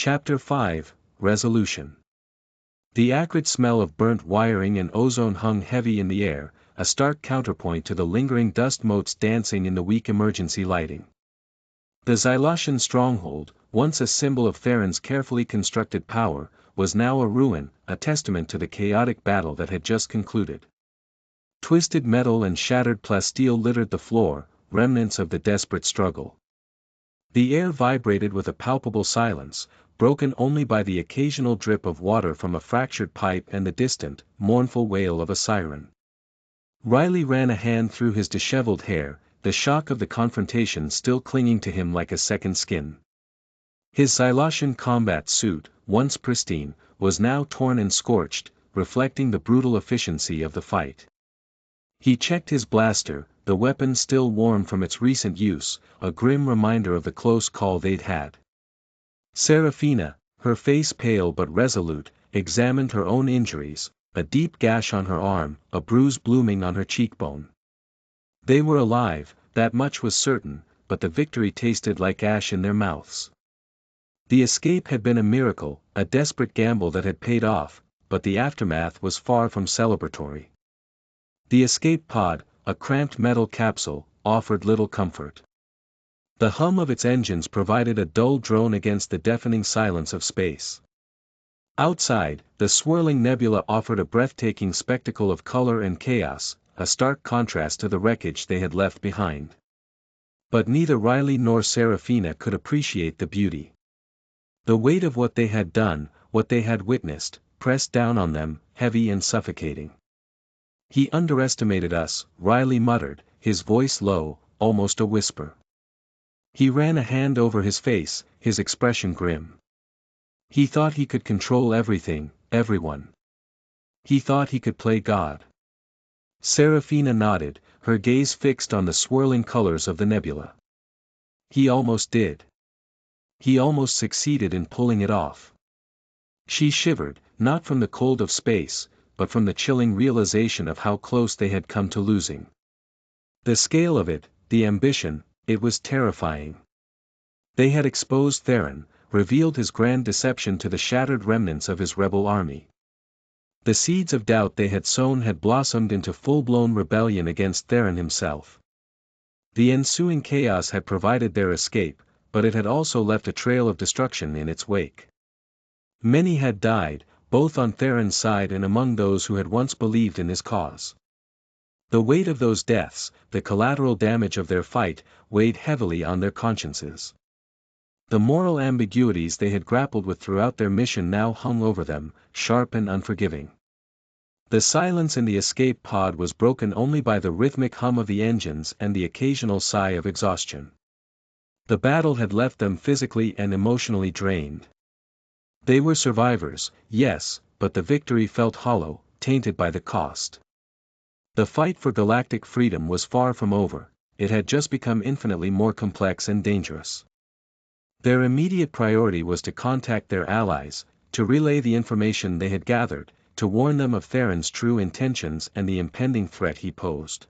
Chapter 5, Resolution. The acrid smell of burnt wiring and ozone hung heavy in the air, a stark counterpoint to the lingering dust motes dancing in the weak emergency lighting. The Xylosian stronghold, once a symbol of Theron's carefully constructed power, was now a ruin, a testament to the chaotic battle that had just concluded. Twisted metal and shattered plasteel littered the floor, remnants of the desperate struggle. The air vibrated with a palpable silence, broken only by the occasional drip of water from a fractured pipe and the distant, mournful wail of a siren. Riley ran a hand through his disheveled hair, the shock of the confrontation still clinging to him like a second skin. His Xylosian combat suit, once pristine, was now torn and scorched, reflecting the brutal efficiency of the fight. He checked his blaster, the weapon still warm from its recent use, a grim reminder of the close call they'd had. Serafina, her face pale but resolute, examined her own injuries, a deep gash on her arm, a bruise blooming on her cheekbone. They were alive, that much was certain, but the victory tasted like ash in their mouths. The escape had been a miracle, a desperate gamble that had paid off, but the aftermath was far from celebratory. The escape pod, a cramped metal capsule, offered little comfort. The hum of its engines provided a dull drone against the deafening silence of space. Outside, the swirling nebula offered a breathtaking spectacle of color and chaos, a stark contrast to the wreckage they had left behind. But neither Riley nor Serafina could appreciate the beauty. The weight of what they had done, what they had witnessed, pressed down on them, heavy and suffocating. "He underestimated us," Riley muttered, his voice low, almost a whisper. He ran a hand over his face, his expression grim. He thought he could control everything, everyone. He thought he could play God. Serafina nodded, her gaze fixed on the swirling colors of the nebula. He almost did. He almost succeeded in pulling it off. She shivered, not from the cold of space, but from the chilling realization of how close they had come to losing. The scale of it, the ambition, it was terrifying. They had exposed Theron, revealed his grand deception to the shattered remnants of his rebel army. The seeds of doubt they had sown had blossomed into full-blown rebellion against Theron himself. The ensuing chaos had provided their escape, but it had also left a trail of destruction in its wake. Many had died, both on Theron's side and among those who had once believed in his cause. The weight of those deaths, the collateral damage of their fight, weighed heavily on their consciences. The moral ambiguities they had grappled with throughout their mission now hung over them, sharp and unforgiving. The silence in the escape pod was broken only by the rhythmic hum of the engines and the occasional sigh of exhaustion. The battle had left them physically and emotionally drained. They were survivors, yes, but the victory felt hollow, tainted by the cost. The fight for galactic freedom was far from over, it had just become infinitely more complex and dangerous. Their immediate priority was to contact their allies, to relay the information they had gathered, to warn them of Theron's true intentions and the impending threat he posed.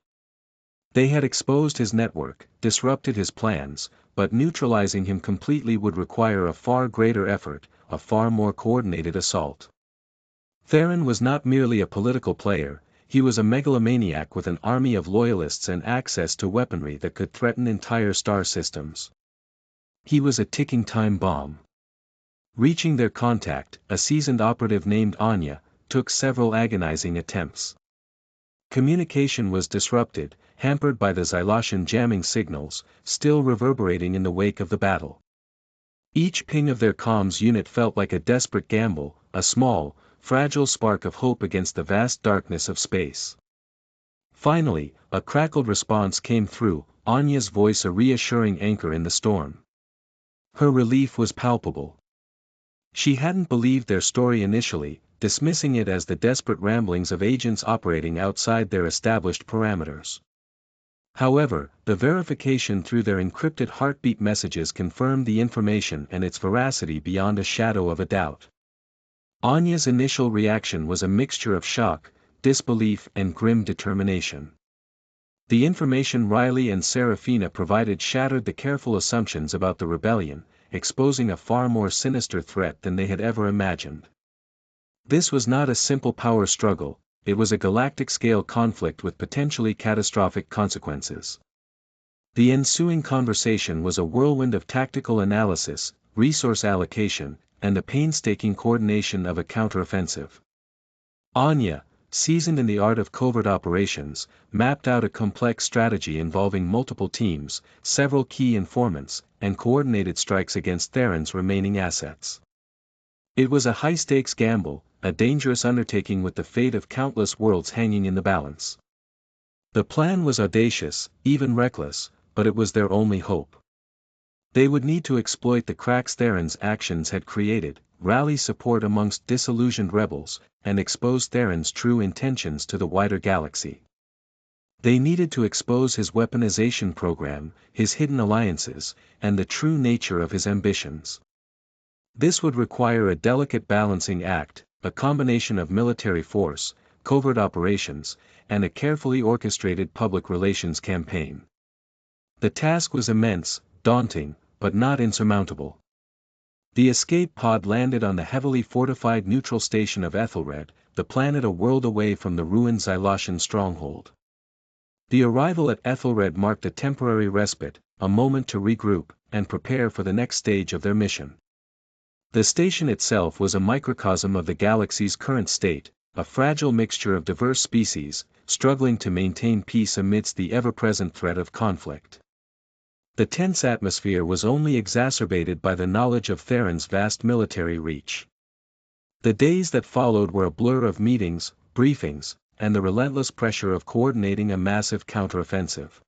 They had exposed his network, disrupted his plans, but neutralizing him completely would require a far greater effort, a far more coordinated assault. Theron was not merely a political player, he was a megalomaniac with an army of loyalists and access to weaponry that could threaten entire star systems. He was a ticking time bomb. Reaching their contact, a seasoned operative named Anya, took several agonizing attempts. Communication was disrupted, hampered by the Xylosian jamming signals, still reverberating in the wake of the battle. Each ping of their comms unit felt like a desperate gamble, a small, fragile spark of hope against the vast darkness of space. Finally, a crackled response came through, Anya's voice a reassuring anchor in the storm. Her relief was palpable. She hadn't believed their story initially, dismissing it as the desperate ramblings of agents operating outside their established parameters. However, the verification through their encrypted heartbeat messages confirmed the information and its veracity beyond a shadow of a doubt. Anya's initial reaction was a mixture of shock, disbelief and grim determination. The information Riley and Serafina provided shattered the careful assumptions about the rebellion, exposing a far more sinister threat than they had ever imagined. This was not a simple power struggle, it was a galactic-scale conflict with potentially catastrophic consequences. The ensuing conversation was a whirlwind of tactical analysis, resource allocation, and the painstaking coordination of a counteroffensive. Anya, seasoned in the art of covert operations, mapped out a complex strategy involving multiple teams, several key informants, and coordinated strikes against Theron's remaining assets. It was a high-stakes gamble, a dangerous undertaking with the fate of countless worlds hanging in the balance. The plan was audacious, even reckless, but it was their only hope. They would need to exploit the cracks Theron's actions had created, rally support amongst disillusioned rebels, and expose Theron's true intentions to the wider galaxy. They needed to expose his weaponization program, his hidden alliances, and the true nature of his ambitions. This would require a delicate balancing act, a combination of military force, covert operations, and a carefully orchestrated public relations campaign. The task was immense, daunting, but not insurmountable. The escape pod landed on the heavily fortified neutral station of Ethelred, the planet a world away from the ruined Xylosian stronghold. The arrival at Ethelred marked a temporary respite, a moment to regroup, and prepare for the next stage of their mission. The station itself was a microcosm of the galaxy's current state, a fragile mixture of diverse species, struggling to maintain peace amidst the ever-present threat of conflict. The tense atmosphere was only exacerbated by the knowledge of Theron's vast military reach. The days that followed were a blur of meetings, briefings, and the relentless pressure of coordinating a massive counteroffensive.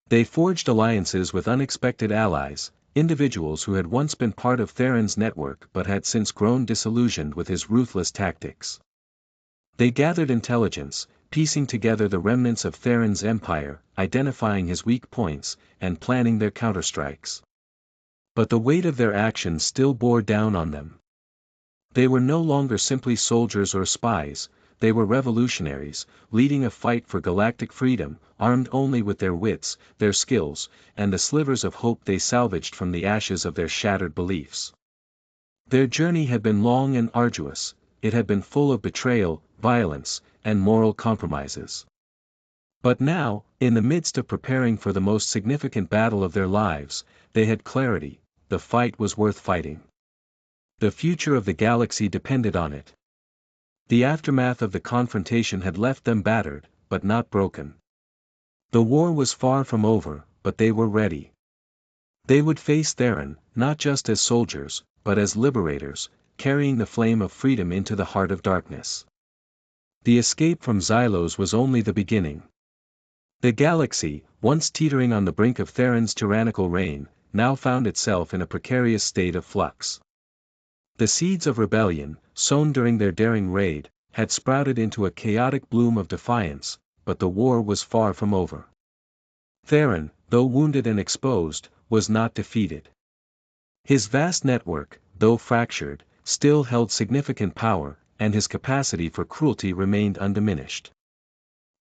They forged alliances with unexpected allies, individuals who had once been part of Theron's network but had since grown disillusioned with his ruthless tactics. They gathered intelligence, piecing together the remnants of Theron's empire, identifying his weak points, and planning their counterstrikes. But the weight of their actions still bore down on them. They were no longer simply soldiers or spies, they were revolutionaries, leading a fight for galactic freedom, armed only with their wits, their skills, and the slivers of hope they salvaged from the ashes of their shattered beliefs. Their journey had been long and arduous, it had been full of betrayal, violence, and moral compromises. But now, in the midst of preparing for the most significant battle of their lives, they had clarity, the fight was worth fighting. The future of the galaxy depended on it. The aftermath of the confrontation had left them battered, but not broken. The war was far from over, but they were ready. They would face Theron, not just as soldiers, but as liberators, carrying the flame of freedom into the heart of darkness. The escape from Xylos was only the beginning. The galaxy, once teetering on the brink of Theron's tyrannical reign, now found itself in a precarious state of flux. The seeds of rebellion, sown during their daring raid, had sprouted into a chaotic bloom of defiance, but the war was far from over. Theron, though wounded and exposed, was not defeated. His vast network, though fractured, still held significant power, and his capacity for cruelty remained undiminished.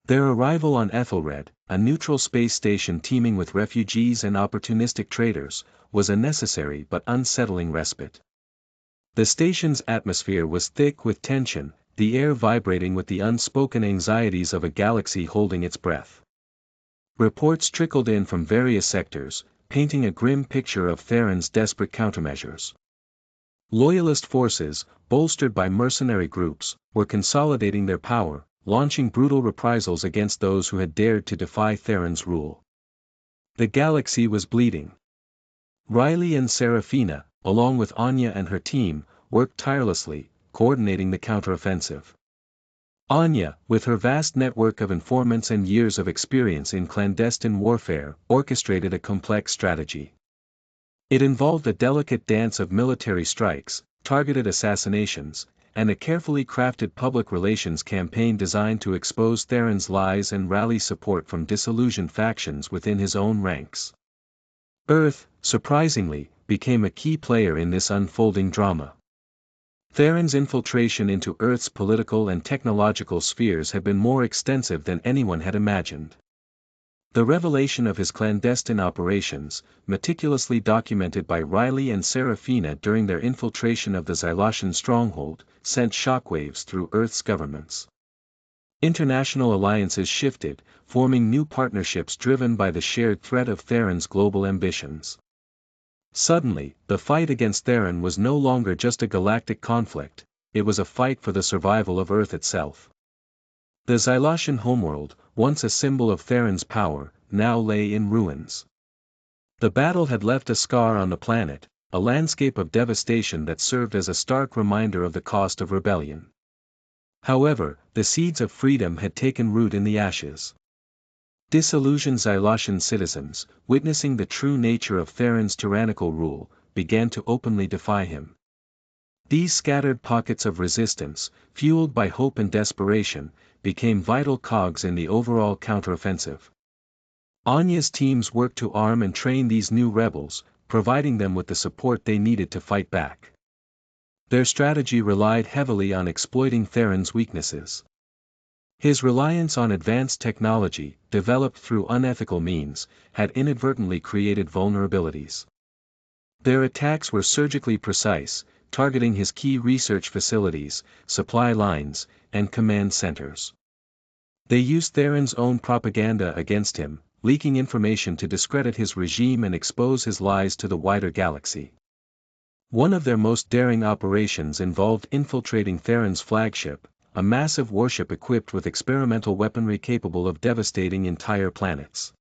Their arrival on Ethelred, a neutral space station teeming with refugees and opportunistic traders, was a necessary but unsettling respite. The station's atmosphere was thick with tension, the air vibrating with the unspoken anxieties of a galaxy holding its breath. Reports trickled in from various sectors, painting a grim picture of Theron's desperate countermeasures. Loyalist forces, bolstered by mercenary groups, were consolidating their power, launching brutal reprisals against those who had dared to defy Theron's rule. The galaxy was bleeding. Riley and Seraphina, along with Anya and her team, worked tirelessly, coordinating the counteroffensive. Anya, with her vast network of informants and years of experience in clandestine warfare, orchestrated a complex strategy. It involved a delicate dance of military strikes, targeted assassinations, and a carefully crafted public relations campaign designed to expose Theron's lies and rally support from disillusioned factions within his own ranks. Earth, surprisingly, became a key player in this unfolding drama. Theron's infiltration into Earth's political and technological spheres had been more extensive than anyone had imagined. The revelation of his clandestine operations, meticulously documented by Riley and Serafina during their infiltration of the Xylotian stronghold, sent shockwaves through Earth's governments. International alliances shifted, forming new partnerships driven by the shared threat of Theron's global ambitions. Suddenly, the fight against Theron was no longer just a galactic conflict, it was a fight for the survival of Earth itself. The Xylotian homeworld, once a symbol of Theron's power, now lay in ruins. The battle had left a scar on the planet, a landscape of devastation that served as a stark reminder of the cost of rebellion. However, the seeds of freedom had taken root in the ashes. Disillusioned Xylotian citizens, witnessing the true nature of Theron's tyrannical rule, began to openly defy him. These scattered pockets of resistance, fueled by hope and desperation, became vital cogs in the overall counteroffensive. Anya's teams worked to arm and train these new rebels, providing them with the support they needed to fight back. Their strategy relied heavily on exploiting Theron's weaknesses. His reliance on advanced technology, developed through unethical means, had inadvertently created vulnerabilities. Their attacks were surgically precise, targeting his key research facilities, supply lines, and command centers. They used Theron's own propaganda against him, leaking information to discredit his regime and expose his lies to the wider galaxy. One of their most daring operations involved infiltrating Theron's flagship, a massive warship equipped with experimental weaponry capable of devastating entire planets.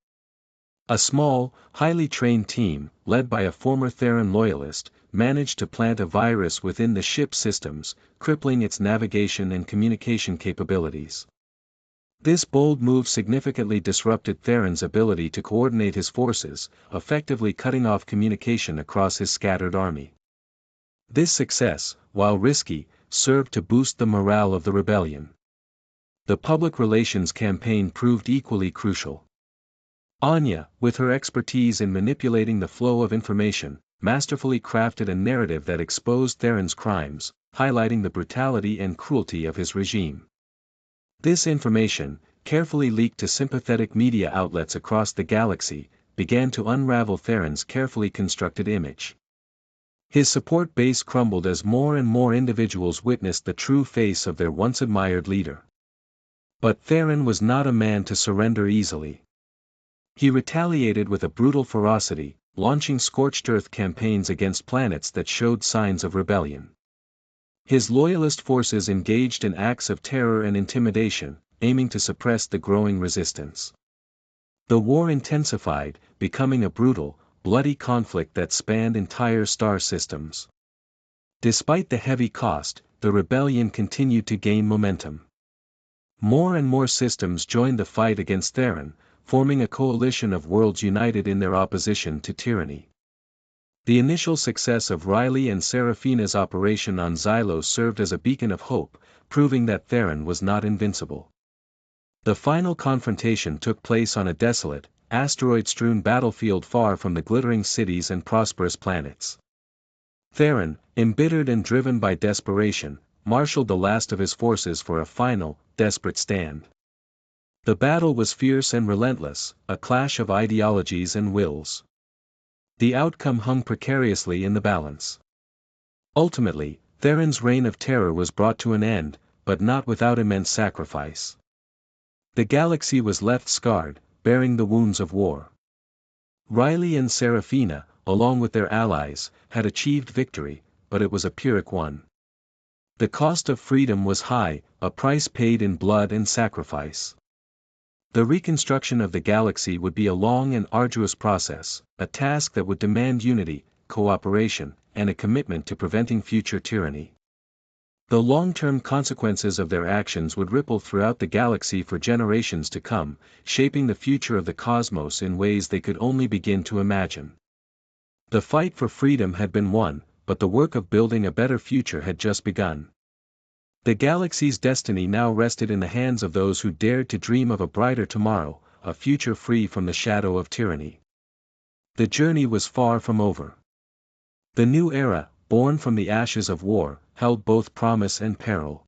A small, highly trained team, led by a former Theron loyalist, managed to plant a virus within the ship's systems, crippling its navigation and communication capabilities. This bold move significantly disrupted Theron's ability to coordinate his forces, effectively cutting off communication across his scattered army. This success, while risky, served to boost the morale of the rebellion. The public relations campaign proved equally crucial. Anya, with her expertise in manipulating the flow of information, masterfully crafted a narrative that exposed Theron's crimes, highlighting the brutality and cruelty of his regime. This information, carefully leaked to sympathetic media outlets across the galaxy, began to unravel Theron's carefully constructed image. His support base crumbled as more and more individuals witnessed the true face of their once admired leader. But Theron was not a man to surrender easily. He retaliated with a brutal ferocity, launching scorched earth campaigns against planets that showed signs of rebellion. His loyalist forces engaged in acts of terror and intimidation, aiming to suppress the growing resistance. The war intensified, becoming a brutal, bloody conflict that spanned entire star systems. Despite the heavy cost, the rebellion continued to gain momentum. More and more systems joined the fight against Theron, forming a coalition of worlds united in their opposition to tyranny. The initial success of Riley and Serafina's operation on Xylos served as a beacon of hope, proving that Theron was not invincible. The final confrontation took place on a desolate, asteroid-strewn battlefield far from the glittering cities and prosperous planets. Theron, embittered and driven by desperation, marshaled the last of his forces for a final, desperate stand. The battle was fierce and relentless, a clash of ideologies and wills. The outcome hung precariously in the balance. Ultimately, Theron's reign of terror was brought to an end, but not without immense sacrifice. The galaxy was left scarred, bearing the wounds of war. Riley and Serafina, along with their allies, had achieved victory, but it was a Pyrrhic one. The cost of freedom was high, a price paid in blood and sacrifice. The reconstruction of the galaxy would be a long and arduous process, a task that would demand unity, cooperation, and a commitment to preventing future tyranny. The long-term consequences of their actions would ripple throughout the galaxy for generations to come, shaping the future of the cosmos in ways they could only begin to imagine. The fight for freedom had been won, but the work of building a better future had just begun. The galaxy's destiny now rested in the hands of those who dared to dream of a brighter tomorrow, a future free from the shadow of tyranny. The journey was far from over. The new era, born from the ashes of war, held both promise and peril.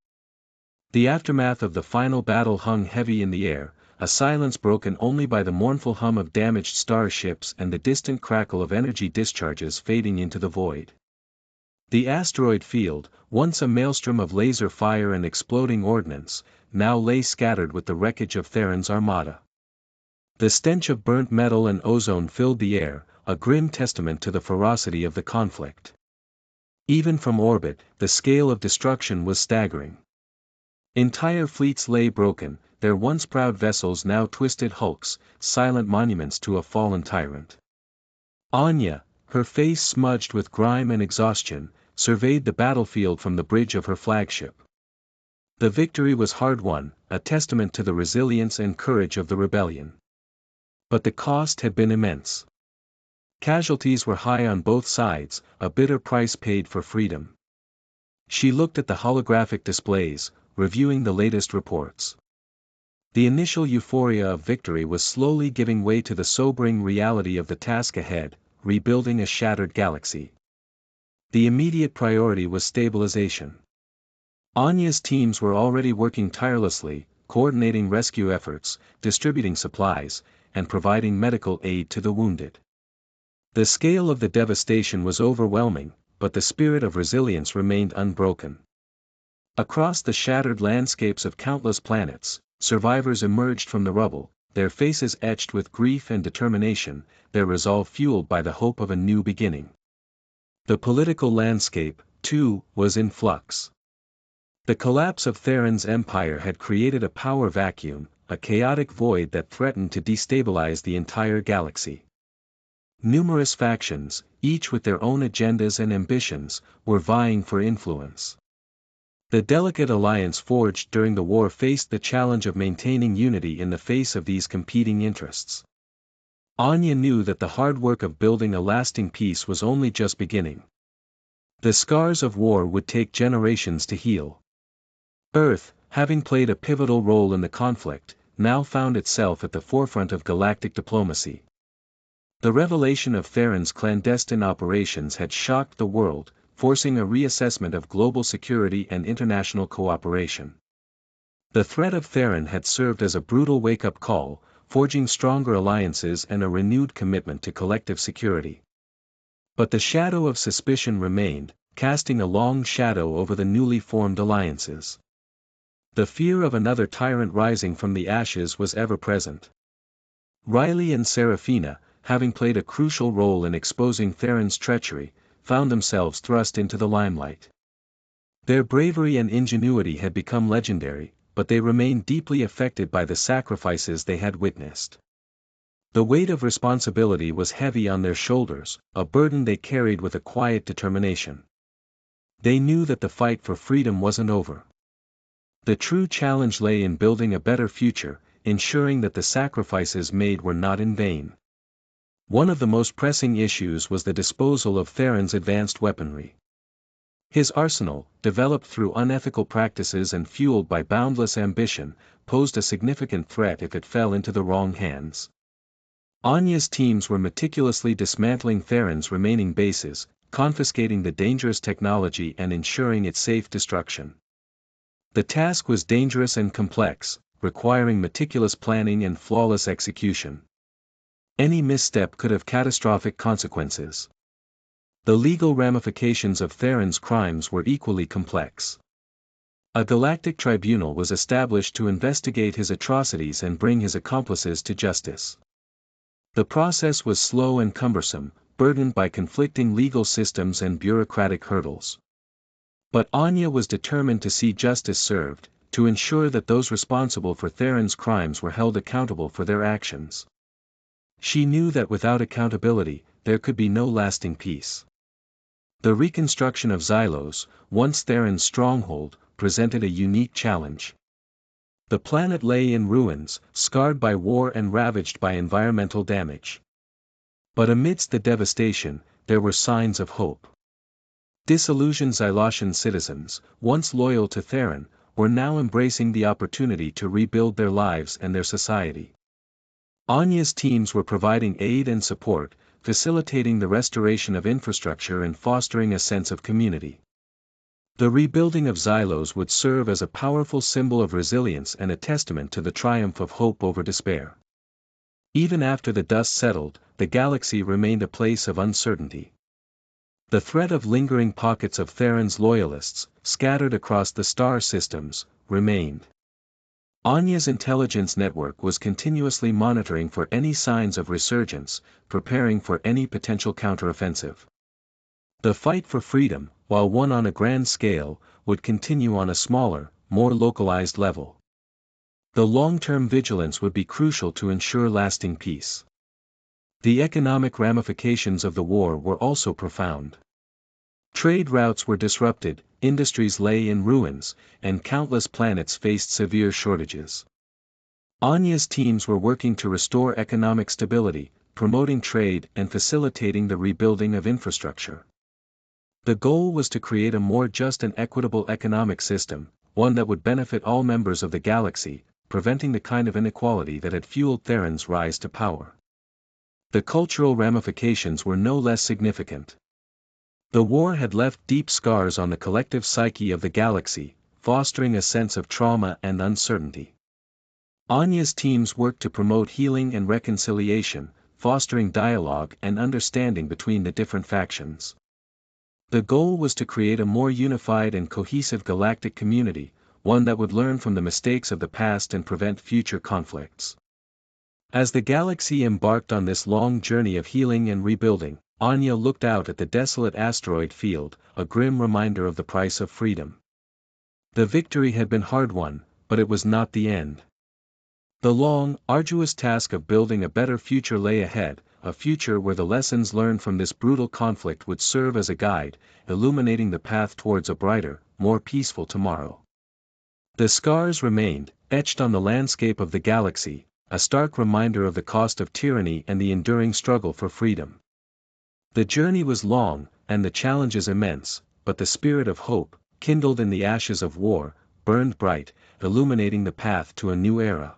The aftermath of the final battle hung heavy in the air, a silence broken only by the mournful hum of damaged starships and the distant crackle of energy discharges fading into the void. The asteroid field, once a maelstrom of laser fire and exploding ordnance, now lay scattered with the wreckage of Theron's armada. The stench of burnt metal and ozone filled the air, a grim testament to the ferocity of the conflict. Even from orbit, the scale of destruction was staggering. Entire fleets lay broken, their once proud vessels now twisted hulks, silent monuments to a fallen tyrant. Anya, her face smudged with grime and exhaustion, surveyed the battlefield from the bridge of her flagship. The victory was hard won, a testament to the resilience and courage of the rebellion. But the cost had been immense. Casualties were high on both sides, a bitter price paid for freedom. She looked at the holographic displays, reviewing the latest reports. The initial euphoria of victory was slowly giving way to the sobering reality of the task ahead, rebuilding a shattered galaxy. The immediate priority was stabilization. Anya's teams were already working tirelessly, coordinating rescue efforts, distributing supplies, and providing medical aid to the wounded. The scale of the devastation was overwhelming, but the spirit of resilience remained unbroken. Across the shattered landscapes of countless planets, survivors emerged from the rubble, their faces etched with grief and determination, their resolve fueled by the hope of a new beginning. The political landscape, too, was in flux. The collapse of Theron's empire had created a power vacuum, a chaotic void that threatened to destabilize the entire galaxy. Numerous factions, each with their own agendas and ambitions, were vying for influence. The delicate alliance forged during the war faced the challenge of maintaining unity in the face of these competing interests. Anya knew that the hard work of building a lasting peace was only just beginning. The scars of war would take generations to heal. Earth, having played a pivotal role in the conflict, now found itself at the forefront of galactic diplomacy. The revelation of Theron's clandestine operations had shocked the world, forcing a reassessment of global security and international cooperation. The threat of Theron had served as a brutal wake-up call, forging stronger alliances and a renewed commitment to collective security. But the shadow of suspicion remained, casting a long shadow over the newly formed alliances. The fear of another tyrant rising from the ashes was ever present. Riley and Serafina, having played a crucial role in exposing Theron's treachery, found themselves thrust into the limelight. Their bravery and ingenuity had become legendary, but they remained deeply affected by the sacrifices they had witnessed. The weight of responsibility was heavy on their shoulders, a burden they carried with a quiet determination. They knew that the fight for freedom wasn't over. The true challenge lay in building a better future, ensuring that the sacrifices made were not in vain. One of the most pressing issues was the disposal of Theron's advanced weaponry. His arsenal, developed through unethical practices and fueled by boundless ambition, posed a significant threat if it fell into the wrong hands. Anya's teams were meticulously dismantling Theron's remaining bases, confiscating the dangerous technology and ensuring its safe destruction. The task was dangerous and complex, requiring meticulous planning and flawless execution. Any misstep could have catastrophic consequences. The legal ramifications of Theron's crimes were equally complex. A galactic tribunal was established to investigate his atrocities and bring his accomplices to justice. The process was slow and cumbersome, burdened by conflicting legal systems and bureaucratic hurdles. But Anya was determined to see justice served, to ensure that those responsible for Theron's crimes were held accountable for their actions. She knew that without accountability, there could be no lasting peace. The reconstruction of Xylos, once Theron's stronghold, presented a unique challenge. The planet lay in ruins, scarred by war and ravaged by environmental damage. But amidst the devastation, there were signs of hope. Disillusioned Xylosian citizens, once loyal to Theron, were now embracing the opportunity to rebuild their lives and their society. Anya's teams were providing aid and support, facilitating the restoration of infrastructure and fostering a sense of community. The rebuilding of Xylos would serve as a powerful symbol of resilience and a testament to the triumph of hope over despair. Even after the dust settled, the galaxy remained a place of uncertainty. The threat of lingering pockets of Theron's loyalists, scattered across the star systems, remained. Anya's intelligence network was continuously monitoring for any signs of resurgence, preparing for any potential counteroffensive. The fight for freedom, while won on a grand scale, would continue on a smaller, more localized level. The long-term vigilance would be crucial to ensure lasting peace. The economic ramifications of the war were also profound. Trade routes were disrupted, industries lay in ruins, and countless planets faced severe shortages. Anya's teams were working to restore economic stability, promoting trade and facilitating the rebuilding of infrastructure. The goal was to create a more just and equitable economic system, one that would benefit all members of the galaxy, preventing the kind of inequality that had fueled Theron's rise to power. The cultural ramifications were no less significant. The war had left deep scars on the collective psyche of the galaxy, fostering a sense of trauma and uncertainty. Anya's teams worked to promote healing and reconciliation, fostering dialogue and understanding between the different factions. The goal was to create a more unified and cohesive galactic community, one that would learn from the mistakes of the past and prevent future conflicts. As the galaxy embarked on this long journey of healing and rebuilding, Anya looked out at the desolate asteroid field, a grim reminder of the price of freedom. The victory had been hard won, but it was not the end. The long, arduous task of building a better future lay ahead, a future where the lessons learned from this brutal conflict would serve as a guide, illuminating the path towards a brighter, more peaceful tomorrow. The scars remained, etched on the landscape of the galaxy, a stark reminder of the cost of tyranny and the enduring struggle for freedom. The journey was long, and the challenges immense, but the spirit of hope, kindled in the ashes of war, burned bright, illuminating the path to a new era.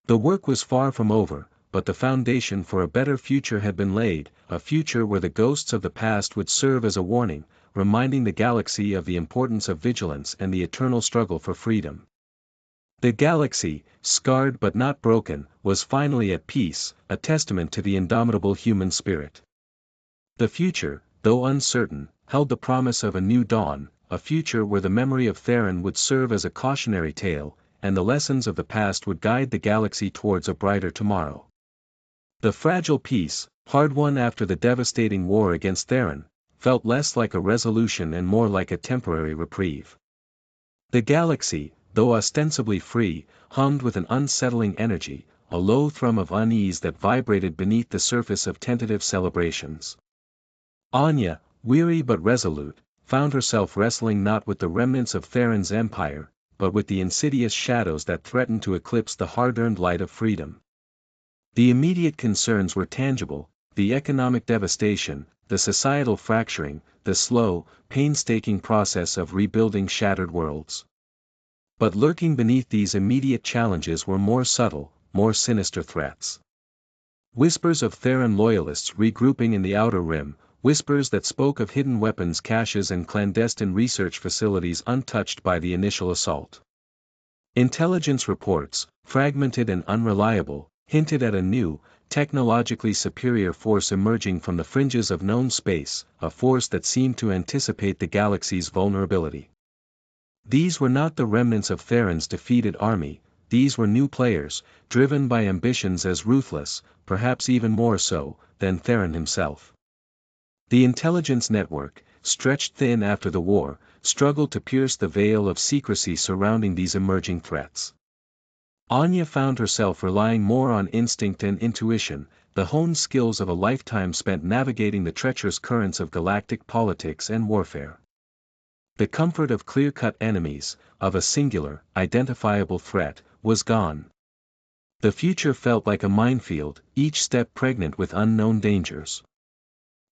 The work was far from over, but the foundation for a better future had been laid, a future where the ghosts of the past would serve as a warning, reminding the galaxy of the importance of vigilance and the eternal struggle for freedom. The galaxy, scarred but not broken, was finally at peace, a testament to the indomitable human spirit. The future, though uncertain, held the promise of a new dawn, a future where the memory of Theron would serve as a cautionary tale, and the lessons of the past would guide the galaxy towards a brighter tomorrow. The fragile peace, hard won after the devastating war against Theron, felt less like a resolution and more like a temporary reprieve. The galaxy, though ostensibly free, hummed with an unsettling energy, a low thrum of unease that vibrated beneath the surface of tentative celebrations. Anya, weary but resolute, found herself wrestling not with the remnants of Theron's empire, but with the insidious shadows that threatened to eclipse the hard-earned light of freedom. The immediate concerns were tangible: the economic devastation, the societal fracturing, the slow, painstaking process of rebuilding shattered worlds. But lurking beneath these immediate challenges were more subtle, more sinister threats. Whispers of Theron loyalists regrouping in the Outer Rim, whispers that spoke of hidden weapons caches and clandestine research facilities untouched by the initial assault. Intelligence reports, fragmented and unreliable, hinted at a new, technologically superior force emerging from the fringes of known space, a force that seemed to anticipate the galaxy's vulnerability. These were not the remnants of Theron's defeated army, these were new players, driven by ambitions as ruthless, perhaps even more so, than Theron himself. The intelligence network, stretched thin after the war, struggled to pierce the veil of secrecy surrounding these emerging threats. Anya found herself relying more on instinct and intuition, the honed skills of a lifetime spent navigating the treacherous currents of galactic politics and warfare. The comfort of clear-cut enemies, of a singular, identifiable threat, was gone. The future felt like a minefield, each step pregnant with unknown dangers.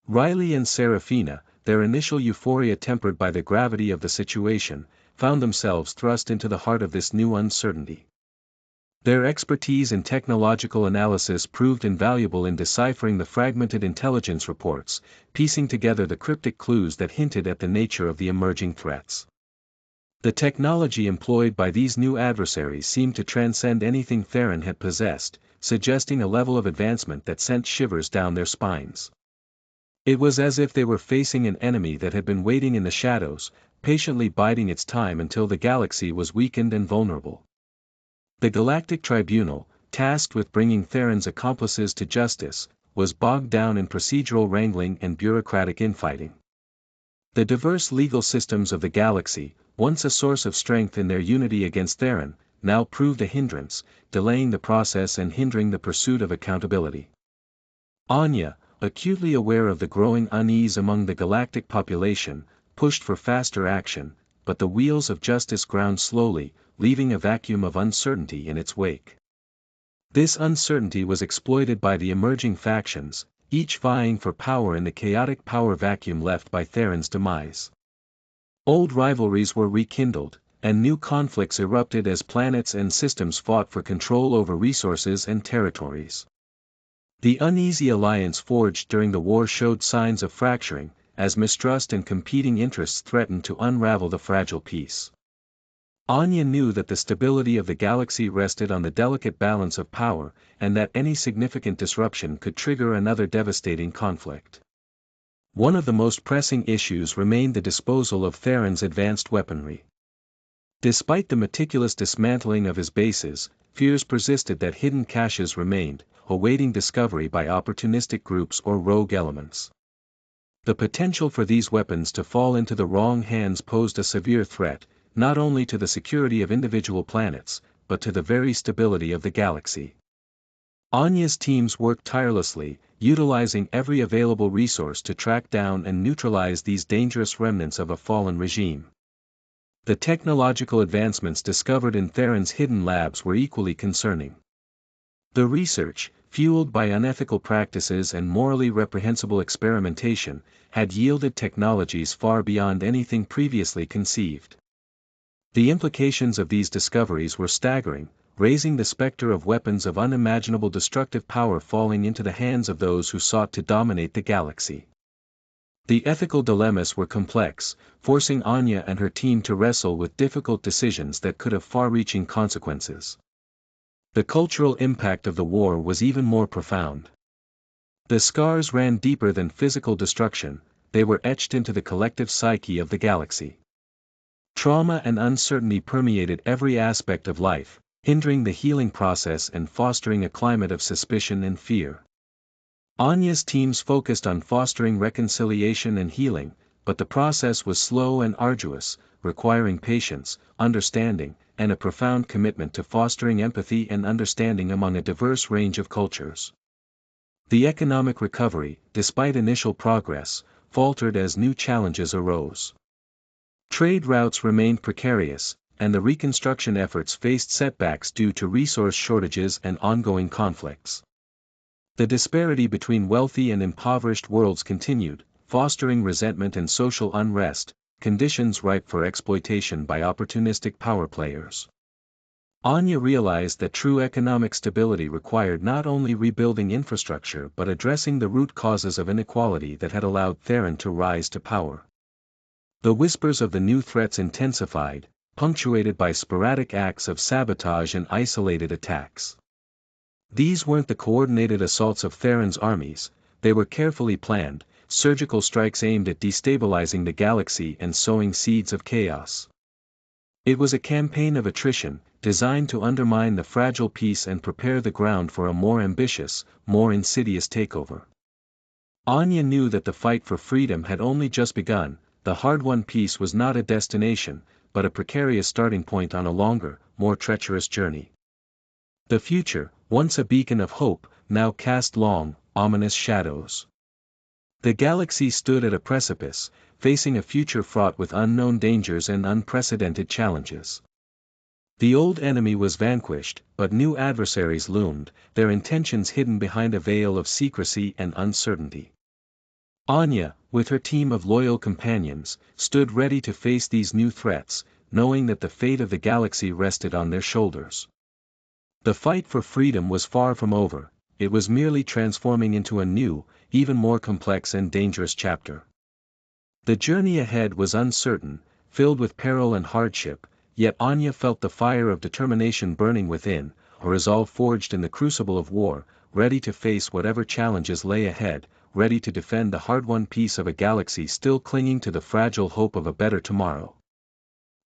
Riley and Serafina, their initial euphoria tempered by the gravity of the situation, found themselves thrust into the heart of this new uncertainty. Their expertise in technological analysis proved invaluable in deciphering the fragmented intelligence reports, piecing together the cryptic clues that hinted at the nature of the emerging threats. The technology employed by these new adversaries seemed to transcend anything Theron had possessed, suggesting a level of advancement that sent shivers down their spines. It was as if they were facing an enemy that had been waiting in the shadows, patiently biding its time until the galaxy was weakened and vulnerable. The Galactic Tribunal, tasked with bringing Theron's accomplices to justice, was bogged down in procedural wrangling and bureaucratic infighting. The diverse legal systems of the galaxy, once a source of strength in their unity against Theron, now proved a hindrance, delaying the process and hindering the pursuit of accountability. Anya, acutely aware of the growing unease among the galactic population, pushed for faster action, but the wheels of justice ground slowly, leaving a vacuum of uncertainty in its wake. This uncertainty was exploited by the emerging factions, each vying for power in the chaotic power vacuum left by Theron's demise. Old rivalries were rekindled, and new conflicts erupted as planets and systems fought for control over resources and territories. The uneasy alliance forged during the war showed signs of fracturing, as mistrust and competing interests threatened to unravel the fragile peace. Anya knew that the stability of the galaxy rested on the delicate balance of power, and that any significant disruption could trigger another devastating conflict. One of the most pressing issues remained the disposal of Theron's advanced weaponry. Despite the meticulous dismantling of his bases, fears persisted that hidden caches remained, awaiting discovery by opportunistic groups or rogue elements. The potential for these weapons to fall into the wrong hands posed a severe threat, not only to the security of individual planets, but to the very stability of the galaxy. Anya's teams worked tirelessly, utilizing every available resource to track down and neutralize these dangerous remnants of a fallen regime. The technological advancements discovered in Theron's hidden labs were equally concerning. The research, fueled by unethical practices and morally reprehensible experimentation, had yielded technologies far beyond anything previously conceived. The implications of these discoveries were staggering, raising the specter of weapons of unimaginable destructive power falling into the hands of those who sought to dominate the galaxy. The ethical dilemmas were complex, forcing Anya and her team to wrestle with difficult decisions that could have far-reaching consequences. The cultural impact of the war was even more profound. The scars ran deeper than physical destruction, they were etched into the collective psyche of the galaxy. Trauma and uncertainty permeated every aspect of life, hindering the healing process and fostering a climate of suspicion and fear. Anya's teams focused on fostering reconciliation and healing, but the process was slow and arduous, requiring patience, understanding, and a profound commitment to fostering empathy and understanding among a diverse range of cultures. The economic recovery, despite initial progress, faltered as new challenges arose. Trade routes remained precarious, and the reconstruction efforts faced setbacks due to resource shortages and ongoing conflicts. The disparity between wealthy and impoverished worlds continued, fostering resentment and social unrest, conditions ripe for exploitation by opportunistic power players. Anya realized that true economic stability required not only rebuilding infrastructure but addressing the root causes of inequality that had allowed Theron to rise to power. The whispers of the new threats intensified, punctuated by sporadic acts of sabotage and isolated attacks. These weren't the coordinated assaults of Theron's armies, they were carefully planned, surgical strikes aimed at destabilizing the galaxy and sowing seeds of chaos. It was a campaign of attrition, designed to undermine the fragile peace and prepare the ground for a more ambitious, more insidious takeover. Anya knew that the fight for freedom had only just begun. The hard-won peace was not a destination, but a precarious starting point on a longer, more treacherous journey. The future, once a beacon of hope, now cast long, ominous shadows. The galaxy stood at a precipice, facing a future fraught with unknown dangers and unprecedented challenges. The old enemy was vanquished, but new adversaries loomed, their intentions hidden behind a veil of secrecy and uncertainty. Anya, with her team of loyal companions, stood ready to face these new threats, knowing that the fate of the galaxy rested on their shoulders. The fight for freedom was far from over, it was merely transforming into a new, even more complex and dangerous chapter. The journey ahead was uncertain, filled with peril and hardship, yet Anya felt the fire of determination burning within, a resolve forged in the crucible of war, ready to face whatever challenges lay ahead, ready to defend the hard-won piece of a galaxy still clinging to the fragile hope of a better tomorrow.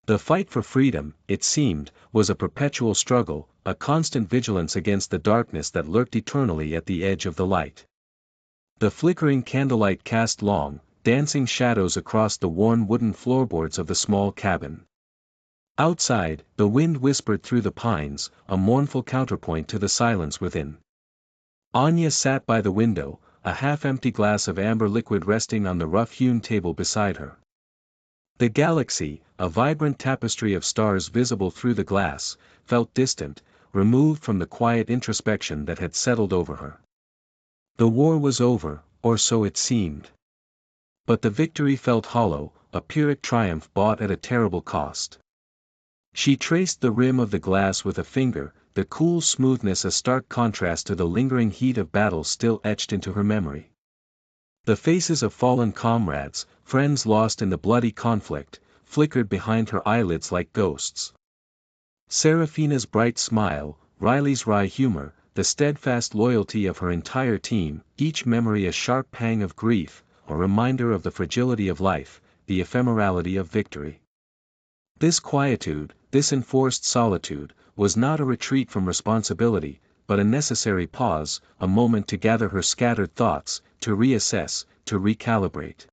The fight for freedom, it seemed, was a perpetual struggle, a constant vigilance against the darkness that lurked eternally at the edge of the light. The flickering candlelight cast long, dancing shadows across the worn wooden floorboards of the small cabin. Outside, the wind whispered through the pines, a mournful counterpoint to the silence within. Anya sat by the window, a half-empty glass of amber liquid resting on the rough-hewn table beside her. The galaxy, a vibrant tapestry of stars visible through the glass, felt distant, removed from the quiet introspection that had settled over her. The war was over, or so it seemed. But the victory felt hollow, a Pyrrhic triumph bought at a terrible cost. She traced the rim of the glass with a finger, the cool smoothness a stark contrast to the lingering heat of battle still etched into her memory. The faces of fallen comrades, friends lost in the bloody conflict, flickered behind her eyelids like ghosts. Seraphina's bright smile, Riley's wry humor, the steadfast loyalty of her entire team, each memory a sharp pang of grief, a reminder of the fragility of life, the ephemerality of victory. This quietude, this enforced solitude, was not a retreat from responsibility, but a necessary pause, a moment to gather her scattered thoughts, to reassess, to recalibrate.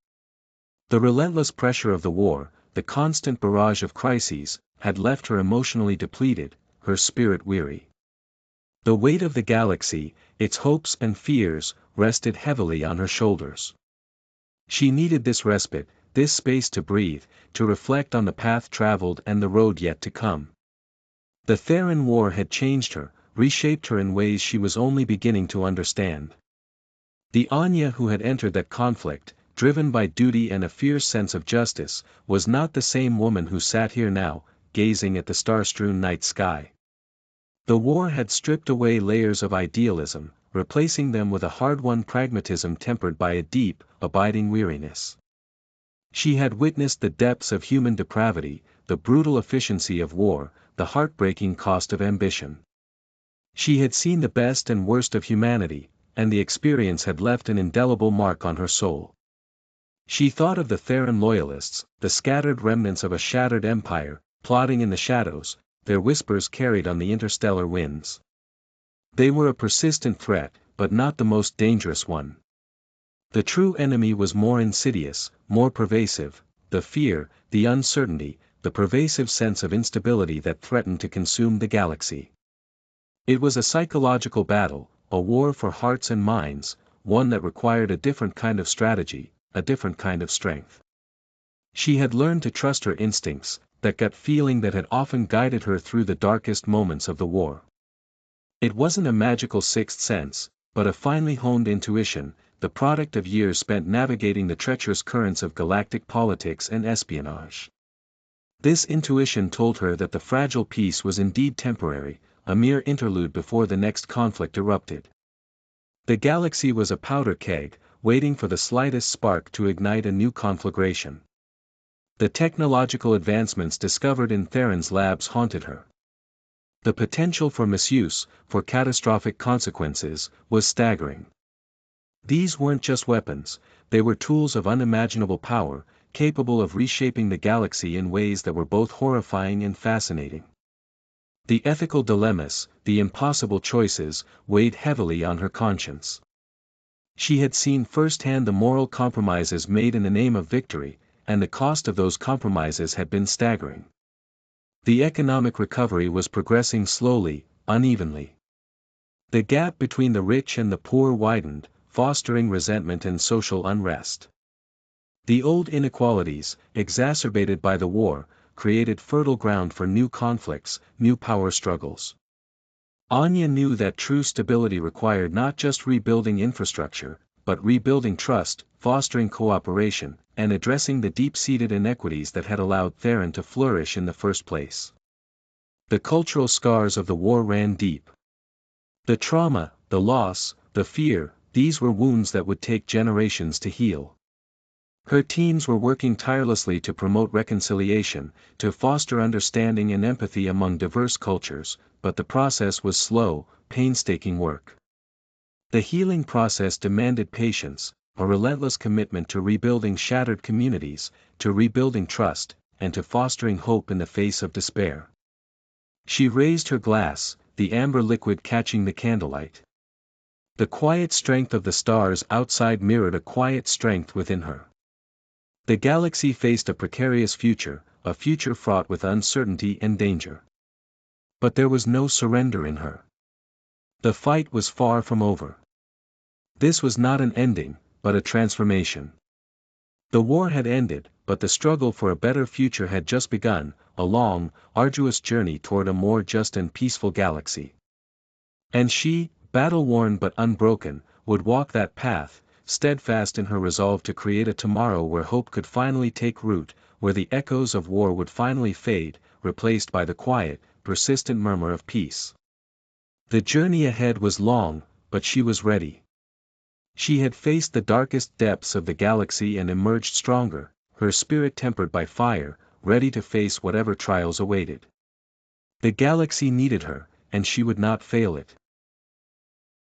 The relentless pressure of the war, the constant barrage of crises, had left her emotionally depleted, her spirit weary. The weight of the galaxy, its hopes and fears, rested heavily on her shoulders. She needed this respite, this space to breathe, to reflect on the path traveled and the road yet to come. The Theron War had changed her, reshaped her in ways she was only beginning to understand. The Anya who had entered that conflict, driven by duty and a fierce sense of justice, was not the same woman who sat here now, gazing at the star-strewn night sky. The war had stripped away layers of idealism, replacing them with a hard-won pragmatism tempered by a deep, abiding weariness. She had witnessed the depths of human depravity, the brutal efficiency of war, the heartbreaking cost of ambition. She had seen the best and worst of humanity, and the experience had left an indelible mark on her soul. She thought of the Theron loyalists, the scattered remnants of a shattered empire, plotting in the shadows, their whispers carried on the interstellar winds. They were a persistent threat, but not the most dangerous one. The true enemy was more insidious, more pervasive, the fear, the uncertainty, the pervasive sense of instability that threatened to consume the galaxy. It was a psychological battle, a war for hearts and minds, one that required a different kind of strategy, a different kind of strength. She had learned to trust her instincts, that gut feeling that had often guided her through the darkest moments of the war. It wasn't a magical sixth sense, but a finely honed intuition, the product of years spent navigating the treacherous currents of galactic politics and espionage. This intuition told her that the fragile peace was indeed temporary, a mere interlude before the next conflict erupted. The galaxy was a powder keg, waiting for the slightest spark to ignite a new conflagration. The technological advancements discovered in Theron's labs haunted her. The potential for misuse, for catastrophic consequences, was staggering. These weren't just weapons, they were tools of unimaginable power, capable of reshaping the galaxy in ways that were both horrifying and fascinating. The ethical dilemmas, the impossible choices, weighed heavily on her conscience. She had seen firsthand the moral compromises made in the name of victory, and the cost of those compromises had been staggering. The economic recovery was progressing slowly, unevenly. The gap between the rich and the poor widened, fostering resentment and social unrest. The old inequalities, exacerbated by the war, created fertile ground for new conflicts, new power struggles. Anya knew that true stability required not just rebuilding infrastructure, but rebuilding trust, fostering cooperation, and addressing the deep-seated inequities that had allowed Theron to flourish in the first place. The cultural scars of the war ran deep. The trauma, the loss, the fear, these were wounds that would take generations to heal. Her teams were working tirelessly to promote reconciliation, to foster understanding and empathy among diverse cultures, but the process was slow, painstaking work. The healing process demanded patience, a relentless commitment to rebuilding shattered communities, to rebuilding trust, and to fostering hope in the face of despair. She raised her glass, the amber liquid catching the candlelight. The quiet strength of the stars outside mirrored a quiet strength within her. The galaxy faced a precarious future, a future fraught with uncertainty and danger. But there was no surrender in her. The fight was far from over. This was not an ending, but a transformation. The war had ended, but the struggle for a better future had just begun, a long, arduous journey toward a more just and peaceful galaxy. And she, battle-worn but unbroken, would walk that path, steadfast in her resolve to create a tomorrow where hope could finally take root, where the echoes of war would finally fade, replaced by the quiet, persistent murmur of peace. The journey ahead was long, but she was ready. She had faced the darkest depths of the galaxy and emerged stronger, her spirit tempered by fire, ready to face whatever trials awaited. The galaxy needed her, and she would not fail it.